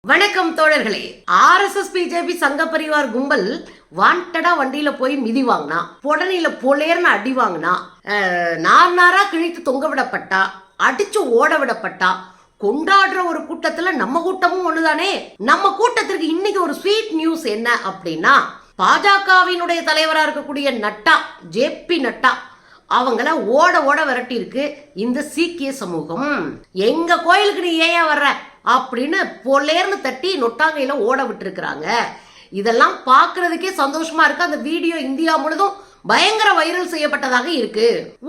வணக்கம் தோழர்களே. RSS BJP சங்க பரிவார் கும்பல் வாண்டடா வண்டியில போய் மிதி வாங்கினா, புடனில பொலேர்னு அடி வாங்கினா, நாரா கிழித்து தொங்க விடப்பட்டா, அடிச்சு ஓட விடப்பட்டா, கொண்டாடுற ஒரு கூட்டத்துல நம்ம கூட்டமும் ஒண்ணுதானே. நம்ம கூட்டத்திற்கு இன்னைக்கு ஒரு ஸ்வீட் நியூஸ் என்ன அப்படின்னா, பாஜகவினுடைய தலைவராக இருக்கக்கூடிய நட்டா, JP நட்டா அவங்கள ஓட ஓட விரட்டி இருக்கு இந்த சீக்கிய சமூகம். எங்க கோயிலுக்கு நீ ஏன் வர்ற அப்படின்னு பொலேர்னு தட்டி நொட்டாங்கையில ஓட விட்டு இருக்கிறாங்க. இதெல்லாம் பாக்குறதுக்கே சந்தோஷமா இருக்கு. அந்த வீடியோ இந்தியா முழுதும் பயங்கர வைரல் செய்யப்பட்டதாக இருக்கு.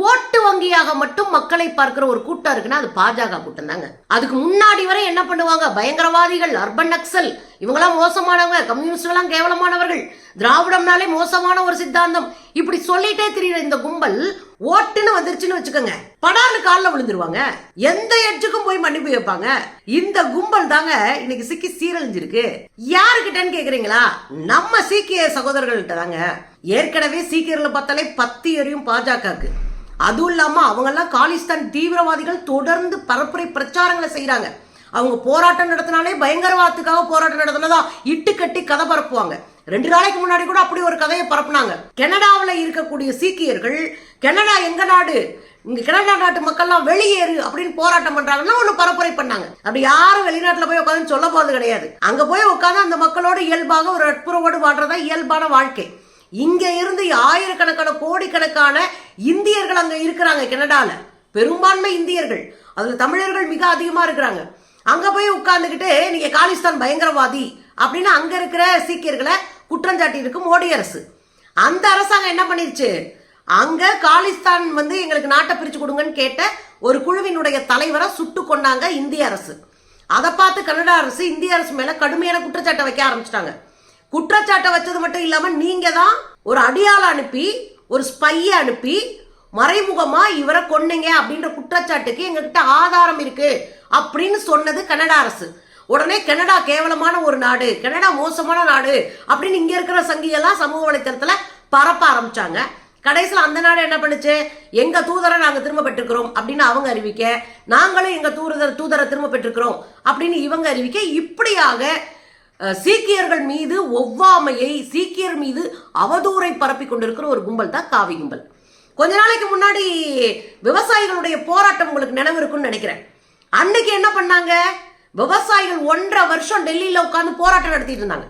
ஓட்டு வங்கியாக மட்டும் மக்களை பார்க்கிற ஒரு கூட்டம் இருக்குன்னா அது பாஜக கூட்டம் தாங்க. அதுக்கு முன்னாடி வரை என்ன பண்ணுவாங்க, பயங்கரவாதிகள், அர்பன் நக்சல், இவங்கெல்லாம் மோசமானவங்க, கம்யூனிஸ்ட் எல்லாம் கேவலமானவர்கள், திராவிடம்னாலே மோசமான ஒரு சித்தாந்தம், இப்படி சொல்லிட்டே தெரியுற இந்த கும்பல் ஓட்டுன்னு வந்துருச்சுன்னு வச்சுக்கோங்க, படான்னு காலில் விழுந்துருவாங்க. எந்த எட்ஜுக்கும் போய் மன்னிப்பு வைப்பாங்க. இந்த கும்பல் தாங்க இன்னைக்கு சிக்கி சீரழிஞ்சிருக்கு. யாருக்கிட்டன்னு கேக்குறீங்களா? நம்ம சீக்கிய சகோதரர்கள்ட்ட தாங்க. ஏற்கனவே சீக்கியர்களை பார்த்தாலே பத்தி எறியும் பாஜகவுக்கு. அதுவும் இல்லாம அவங்க எல்லாம் காலிஸ்தான் தீவிரவாதிகள் தொடர்ந்து பரப்புரை பிரச்சாரங்களை செய்யறாங்க. அவங்க போராட்டம் நடத்தினாலே பயங்கரவாதத்துக்காக போராட்டம் நடத்தினதா இட்டு கட்டி கதை பரப்புவாங்க. 2 நாளைக்கு முன்னாடி கூட அப்படி ஒரு கதையை பரப்புனாங்க. கனடாவில் இருக்கக்கூடிய சீக்கியர்கள், கனடா எங்க நாடு, இங்க கனடா நாட்டு மக்கள்லாம் வெளியேறு அப்படின்னு போராட்டம் பண்றாங்கன்னா ஒண்ணு பரப்புரை பண்ணாங்க. அப்படி யாரும் வெளிநாட்டுல போய் உட்காந்து சொல்ல போறது கிடையாது. அங்க போய் உட்காந்து அந்த மக்களோட இயல்பாக ஒரு நட்புறவோடு வாழ்றதா இயல்பான வாழ்க்கை. இங்க இருந்து ஆயிரக்கணக்கான கோடிக்கணக்கான இந்தியர்கள் அங்க இருக்கிறாங்க. கனடால பெரும்பான்மை இந்தியர்கள், அதுல தமிழர்கள் மிக அதிகமா இருக்கிறாங்க. அங்க போய் உட்கார்ந்துகிட்டு நீங்க காலிஸ்தான் பயங்கரவாதி அப்படின்னு அங்க இருக்கிற சீக்கியர்களை குற்றஞ்சாட்டி இருக்கு மோடி அரசு. அந்த அரசாங்கம் என்ன பண்ணிருச்சு, அங்க காலிஸ்தான் எங்களுக்கு நாட்டை பிரிச்சு கொடுங்கன்னு கேட்ட ஒரு குழுவினுடைய தலைவரை சுட்டு கொண்டாங்க இந்திய அரசு. அதை பார்த்து கனடா அரசு இந்திய அரசு மேல கடுமையான குற்றச்சாட்டை வைக்க ஆரம்பிச்சிட்டாங்க. குற்றச்சாட்டை வச்சது மட்டும் இல்லாம நீங்க தான் ஒரு அடியாள அனுப்பி, ஒரு ஸ்பைய அனுப்பி மறைமுகமா இவரை கொன்னீங்க அப்படின்ற குற்றச்சாட்டுக்கு எங்ககிட்ட ஆதாரம் இருக்கு அப்படின்னு சொன்னது கனடா அரசு. உடனே கனடா கேவலமான ஒரு நாடு, கனடா மோசமான நாடு அப்படின்னு இங்க இருக்கிற சங்கியெல்லாம் சமூக வலைத்தளத்துல பரப்ப ஆரம்பிச்சாங்க. கடைசியில் அந்த நாடு என்ன பண்ணுச்சு, எங்க தூதரை நாங்க திரும்ப பெற்றுக்கிறோம் அப்படின்னு அவங்க அறிவிக்க, நாங்களும் எங்க தூதரை திரும்ப பெற்றுக்கிறோம் அப்படின்னு இவங்க அறிவிக்க, இப்படியாக சீக்கியர்கள் மீது ஒவ்வாமையை, சீக்கியர் மீது அவதூறை பரப்பி கொண்டிருக்கிற ஒரு கும்பல் தான் காவி கும்பல். கொஞ்ச நாளைக்கு முன்னாடி விவசாயிகளுடைய போராட்டம் உங்களுக்கு நினைவு இருக்குன்னு நினைக்கிறேன். அன்னைக்கு என்ன பண்ணாங்க, விவசாயிகள் 1.5 வருஷம் டெல்லியில உட்கார்ந்து போராட்டம் நடத்திட்டு இருந்தாங்க.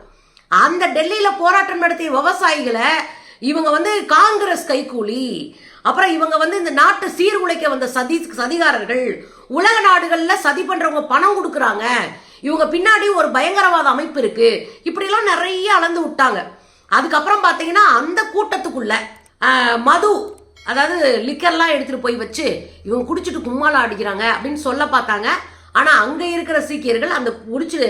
அந்த டெல்லியில போராட்டம் நடத்திய விவசாயிகளை இவங்க காங்கிரஸ் கைகூலி, அப்புறம் இவங்க இந்த நாட்டை சீர்குலைக்க வந்த சதிகாரர்கள், உலக நாடுகள்ல சதி பண்றவங்க பணம் கொடுக்குறாங்க, இவங்க பின்னாடி ஒரு பயங்கரவாத அமைப்பு இருக்கு, இப்படி எல்லாம் நிறைய அளந்து விட்டாங்க. அதுக்கப்புறம் பாத்தீங்கன்னா அந்த கூட்டத்துக்குள்ள மது, அதாவது லிக்கர்லாம் எடுத்துட்டு போய் வச்சு இவங்க குடிச்சிட்டு கும்மாளம் அடிக்கிறாங்க அப்படின்னு சொல்ல பார்த்தாங்க. ஆனா அங்க இருக்கிற சீக்கியர்கள் அந்த குடிச்சு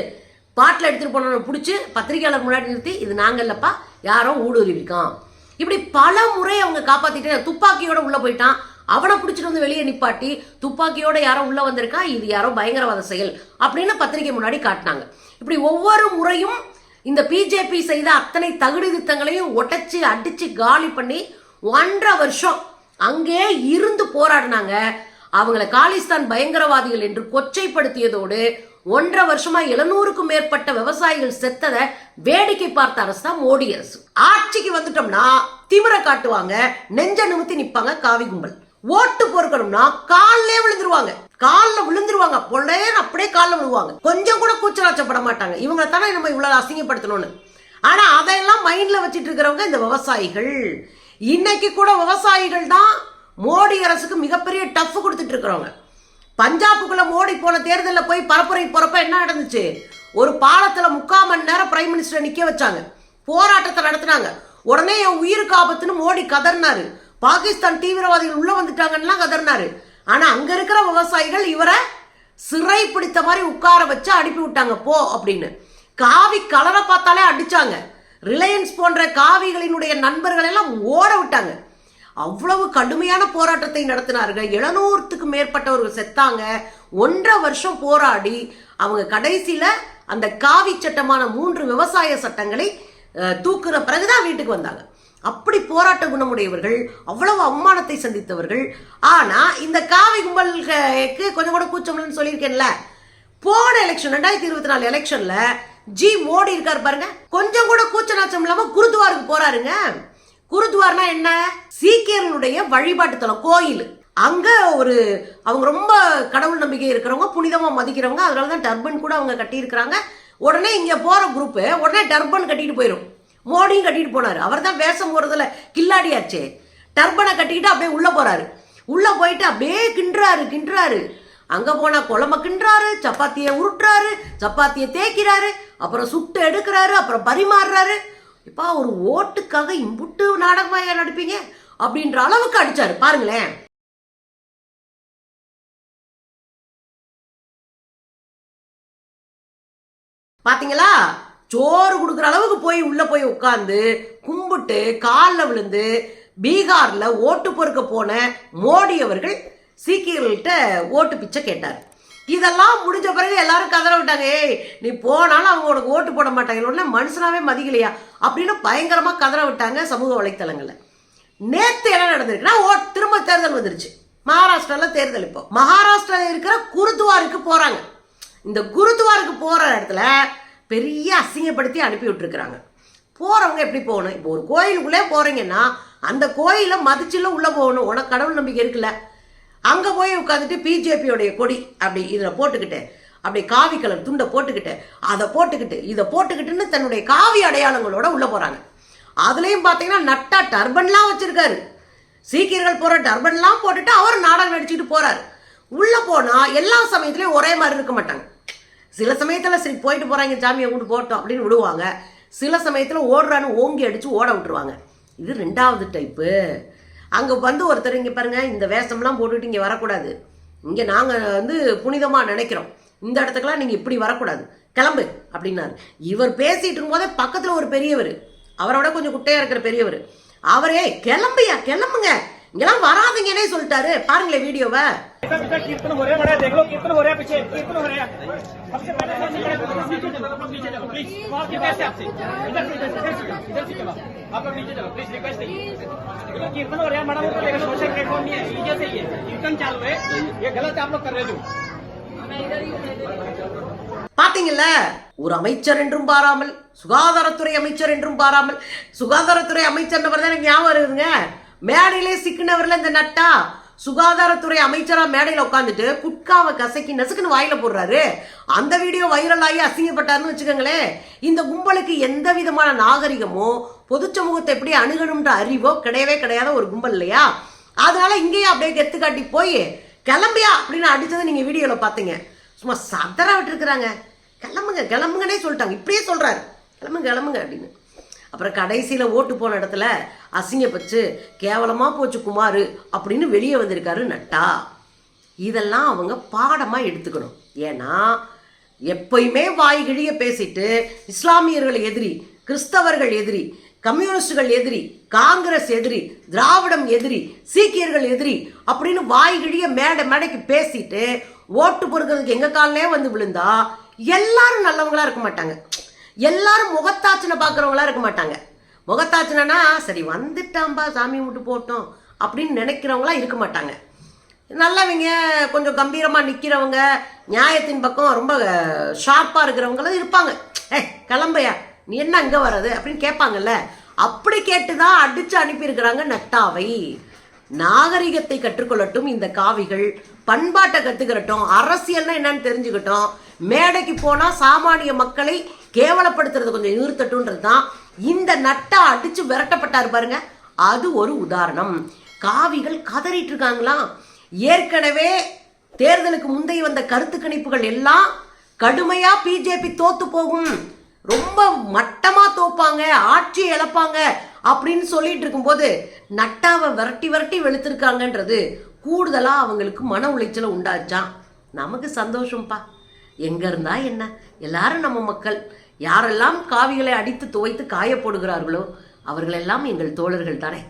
பாட்டில் எடுத்துட்டு போன பிடிச்சி பத்திரிகையாளர் முன்னாடி நிறுத்தி, இது நாங்க இல்லப்பா, யாரோ ஊடுருவிருக்கான், இப்படி பல முறை அவங்க காப்பாத்திட்டு, துப்பாக்கியோட உள்ள போயிட்டான், அவனை பிடிச்சிட்டு வெளியே நிப்பாட்டி துப்பாக்கியோட யாரோ உள்ள வந்திருக்கா, இது யாரோ பயங்கரவாத செயல் அப்படின்னு பத்திரிகை முன்னாடி காட்டினாங்க. இப்படி ஒவ்வொரு முறையும் இந்த பிஜேபி செய்த அத்தனை தகுதி திட்டங்களையும் ஒட்டச்சு அடிச்சு காலி பண்ணி 1.5 வருஷம் அங்கே இருந்து போராடினாங்க. அவங்களை காலிஸ்தான் பயங்கரவாதிகள் என்று கொச்சைப்படுத்தியதோடு 1.5 வருஷமா 700க்கும் மேற்பட்ட விவசாயிகள் செத்ததை வேடிக்கை பார்த்த அரசு தான் மோடி அரசு. ஆட்சிக்கு வந்துட்டோம்னா திமிர காட்டுவாங்க, நெஞ்ச நிமித்தி நிப்பாங்க காவி கும்பல். ஓட்டு பொறுக்கணும்னா காலிலே விழுந்துருவாங்க, பொல்லேன்னு அப்படியே காலில் விழுவாங்க. கொஞ்சம் கூட கூச்சலாச்சப்பட மாட்டாங்க. இவங்க தானே நம்ம இவ்வளவு அசிங்கப்படுத்தணும்னு. ஆனா அதையெல்லாம் மைண்ட்ல வச்சிட்டு இருக்கிறவங்க இந்த விவசாயிகள். இன்னைக்கு கூட விவசாயிகள் தான் மோடி அரசுக்கு மிகப்பெரிய டஃப் கொடுத்துட்டு இருக்கிறவங்க. பஞ்சாபுக்குள்ள மோடி போன தேர்தலில் போய் பரப்புரை போறப்ப என்ன நடந்துச்சு, ஒரு பாலத்துல 3/4 மணி நேரம் பிரைம் மினிஸ்டர் நிக்க வச்சாங்க, போராட்டத்தை நடத்தினாங்க. உடனே என் உயிருக்கு ஆபத்துன்னு மோடி கதர்னாரு, பாகிஸ்தான் தீவிரவாதிகள் உள்ள வந்துட்டாங்கன்னா கதர்னாரு. ஆனா அங்க இருக்கிற விவசாயிகள் இவரை சிறை பிடித்த மாதிரி உட்கார வச்சு அனுப்பி விட்டாங்க போ அப்படின்னு. காவி கலரை பார்த்தாலே அடிச்சாங்க. ரிலையன்ஸ் போன்ற காவிகளினுடைய நண்பர்கள் எல்லாம் ஓட விட்டாங்க. அவ்வளவு கடுமையான போராட்டத்தை நடத்தினார்கள். 700க்கு மேற்பட்டவர்கள் செத்தாங்க. 1.5 வருஷம் போராடி அவங்க கடைசியில அந்த காவி சட்டமான 3 விவசாய சட்டங்களை தூக்குற பிறகுதான் வீட்டுக்கு வந்தாங்க. அப்படி போராட்ட குணமுடையவர்கள், அவ்வளவு அவமானத்தை சந்தித்தவர்கள். ஆனா இந்த காவி கும்பலுக்கு கொஞ்சம் கூட கூச்சம்னு சொல்லியிருக்கேன்ல, போன எலெக்ஷன் 2024 எலெக்ஷன்ல மோடி இருக்காரு பாருங்க, கொஞ்சம் கூட கூச்ச நாச்சம் இல்லாம குருத்வாருக்கு போறாருங்க. குருத்வார்னா என்ன? சீக்கியர்களுடைய வழிபாட்டு தலம், கோயில். அங்க அவங்க ரொம்ப கடவுள் நம்பிக்கை இருக்கிறவங்க, புனிதமா மதிக்கிறவங்க, அதனாலதான் டர்பன் கூட அவங்க கட்டி இருக்கிறாங்க. உடனே இங்க போற குரூப் உடனே டர்பன் கட்டிட்டு போயிடும். மோடியும் கட்டிட்டு போனாரு, அவர் தான் வேஷம் போறதுல கில்லாடியாச்சே. டர்பனை கட்டிக்கிட்டு அப்படியே உள்ள போறாரு. உள்ள போயிட்டு அப்படியே கிண்டுறாரு. அங்க போனா குழம்பு கிண்டுறாரு, சப்பாத்தியை உருட்டுறாரு, சப்பாத்தியை தேய்க்கிறாரு, அப்புறம் சுட்டு எடுக்கிறாரு, அப்புறம் பரிமாறுறாரு. இப்ப ஒரு ஓட்டுக்காக இம்புட்டு நாடகமாயா நடிப்பீங்க அப்படின்ற அளவுக்கு அடிச்சாரு பாருங்களேன். பாத்தீங்களா? சோறு கொடுக்குற அளவுக்கு போய் உள்ள போய் உட்கார்ந்து கும்பிட்டு காலில் விழுந்து பீகார்ல ஓட்டு பொறுக்க போன மோடி அவர்கள் சீக்கியர்கள்ட்ட ஓட்டு பிச்சை கேட்டார். இதெல்லாம் முடிஞ்ச பிறகு எல்லாரும் கதற விட்டாங்க, ஏய் நீ போனாலும் அவங்க உனக்கு ஓட்டு போட மாட்டாங்க, உடனே மனுஷனாவே மதிக்கலையா அப்படின்னு பயங்கரமா கதற விட்டாங்க சமூக வலைத்தளங்கள்ல. நேத்து என்ன நடந்திருக்குன்னா திரும்ப தேர்தல் வந்துருச்சு. மகாராஷ்டிரால தேர்தல். இப்போ மகாராஷ்டிரால இருக்கிற குருத்வாருக்கு போறாங்க. இந்த குருத்வாருக்கு போற இடத்துல பெரிய அசிங்கப்படுத்தி அனுப்பி விட்டுருக்குறாங்க. போறவங்க எப்படி போகணும்? இப்போ ஒரு கோயிலுக்குள்ளே போறீங்கன்னா அந்த கோயிலை மதிச்சுல உள்ள போகணும். உனக்கு கடவுள் நம்பிக்கை இருக்குல்ல, அங்க போய் உட்காந்துட்டு பிஜேபியோடைய கொடி அப்படி இதுல போட்டுக்கிட்டு, அப்படி காவி கலர் துண்டை போட்டுக்கிட்டு, அதை போட்டுக்கிட்டு, இதை போட்டுக்கிட்டுன்னு தன்னுடைய காவி அடையாளங்களோட உள்ள போறாங்க. அதுலயும் பாத்தீங்கன்னா நட்டா டர்பன்லாம் வச்சிருக்காரு. சீக்கியர்கள் போற டர்பன்லாம் போட்டுட்டு அவர் நாடகம் நடிச்சுட்டு போறாரு. உள்ள போனா எல்லா சமயத்திலயும் ஒரே மாதிரி இருக்க மாட்டாங்க. சில சமயத்துல சரி போயிட்டு போறாங்க, சாமியை கொண்டு போட்டோம் அப்படின்னு விடுவாங்க. சில சமயத்துல ஓடுறான்னு ஓங்கி அடிச்சு ஓட விட்டுருவாங்க. இது 2வது டைப்பு. அங்க வந்து ஒருத்தர் இங்க பாருங்க, இந்த வேஷம்லாம் போட்டுட்டு இங்க வரக்கூடாது, இங்க நாங்க புனிதமா நினைக்கிறோம், இந்த இடத்துக்குலாம் நீங்க இப்படி வரக்கூடாது, கிளம்பு அப்படின்னாரு. இவர் பேசிட்டு இருக்கும் போதே பக்கத்துல ஒரு பெரியவர், அவரோட கொஞ்சம் குட்டையா இருக்கிற பெரியவர், அவரே கிளம்புயா கிளம்புங்க, இங்கெல்லாம் வராதீங்கன்னே சொல்லிட்டாரு. பாருங்களேன் வீடியோவை. कीर्तन हो रहा है, देख लो कीर्तन हो रहा है, पीछे कीर्तन हो रहा है। सबसे पहले नीचे चलो प्लीज, कैसे आपसे इधर से चलो, आप लोग नीचे चलो प्लीज, रिक्वेस्ट है। कीर्तन हो रहा है, मैडम को देखो, सोशल प्लेटफॉर्म नहीं है, नीचे से ये कीर्तन चालू है, ये गलत आप लोग कर रहे हो। பாத்தீங்கல்ல, ஒரு அமைச்சர் என்றும் பாராமல், சுகாதாரத்துறை அமைச்சர் என்றும் பாராமல், சுகாதாரத்துறை அமைச்சர் தான் எனக்கு ஞாபகம் இருக்குதுங்க, மேடையிலே சிக்கினவர்ல இந்த நட்டா சுகாதாரத்துறை அமைச்சரா மேடையில உட்காந்துட்டு குட்காவை கசக்கி நசுக்குன்னு வாயில போடுறாரு. அந்த வீடியோ வைரல் ஆகி அசிங்கப்பட்டாருன்னு வச்சுக்கோங்களேன். இந்த கும்பலுக்கு எந்த விதமான நாகரிகமோ பொது சமூகத்தை எப்படி அணுகணும்ன்ற அறிவோ கிடையவே கிடையாத ஒரு கும்பல் இல்லையா? அதனால இங்கேயே அப்படியே கெத்து காட்டி போய் கிளம்பியா அப்படின்னு அடிச்சதை நீங்க வீடியோல பாத்தீங்க. சும்மா சதற விட்டு இருக்கிறாங்க. கிளம்புங்க கிளம்புங்கன்னே சொல்லிட்டாங்க. இப்படியே சொல்றாரு, கிளம்புங்க கிளம்புங்க அப்படின்னு. அப்புறம் கடைசியில ஓட்டு போன இடத்துல அசிங்கப்பச்சு கேவலமா போச்சு குமாரு அப்படின்னு வெளியே வந்திருக்காரு நட்டா. இதெல்லாம் அவங்க பாடமா எடுத்துக்கணும். ஏன்னா எப்பயுமே வாய் கிழிய பேசிட்டு இஸ்லாமியர்கள் எதிரி, கிறிஸ்தவர்கள் எதிரி, கம்யூனிஸ்டுகள் எதிரி, காங்கிரஸ் எதிரி, திராவிடம் எதிரி, சீக்கியர்கள் எதிரி அப்படின்னு வாய் கிழிய மேடைக்கு பேசிட்டு ஓட்டு பொறுக்கிறதுக்கு எங்க காலிலே வந்து விழுந்தா எல்லாரும் நல்லவங்களா இருக்க மாட்டாங்க. எல்லாரும் முகத்தாச்சினை பார்க்குறவங்களா இருக்க மாட்டாங்க. முகத்தாச்சினா சரி வந்துட்டாம்பா சாமி விட்டு போட்டோம் அப்படின்னு நினைக்கிறவங்களா இருக்க மாட்டாங்க. நல்லவங்க, கொஞ்சம் கம்பீரமாக நிற்கிறவங்க, நியாயத்தின் பக்கம் ரொம்ப ஷார்ப்பாக இருக்கிறவங்களும் இருப்பாங்க. கிளம்பையா நீ என்ன அங்கே வர்றது அப்படின்னு கேட்பாங்கல்ல. அப்படி கேட்டுதான் அடிச்சு அனுப்பியிருக்கிறாங்க நட்டாவை. நாகரிகத்தை கற்றுக்கொள்ளட்டும் இந்த காவிகள், பண்பாட்டை கத்துக்கிறட்டும், அரசியல்னா என்னன்னு தெரிஞ்சுக்கிட்டோம், மேடைக்கு போனா சாமானிய மக்களை கேவலப்படுத்துறது கொஞ்சம் நிறுத்தட்டும்ன்றது தான் இந்த நட்டா அடிச்சு விரட்டப்பட்டாரு பாருங்க. அது ஒரு உதாரணம். காவிகள் கதறிட்டு இருக்காங்களாம். ஏற்கனவே தேர்தலுக்கு முந்தைய வந்த கருத்து கணிப்புகள் எல்லாம் கடுமையா பிஜேபி தோத்து போகும், ரொம்ப மட்டமா தோப்பாங்க, ஆட்சியை இழப்பாங்க அப்படின்னு சொல்லிட்டு இருக்கும்போது நட்டாவை விரட்டி விரட்டி வெளுத்திருக்காங்கன்றது கூடுதலா அவங்களுக்கு மன உளைச்சலை உண்டாச்சான். நமக்கு சந்தோஷம்ப்பா. எங்க இருந்தா என்ன, எல்லாரும் நம்ம மக்கள். யாரெல்லாம் காவிகளை அடித்து துவைத்து காயப்படுகிறார்களோ அவர்களெல்லாம் எங்கள் தோழர்கள் தானே.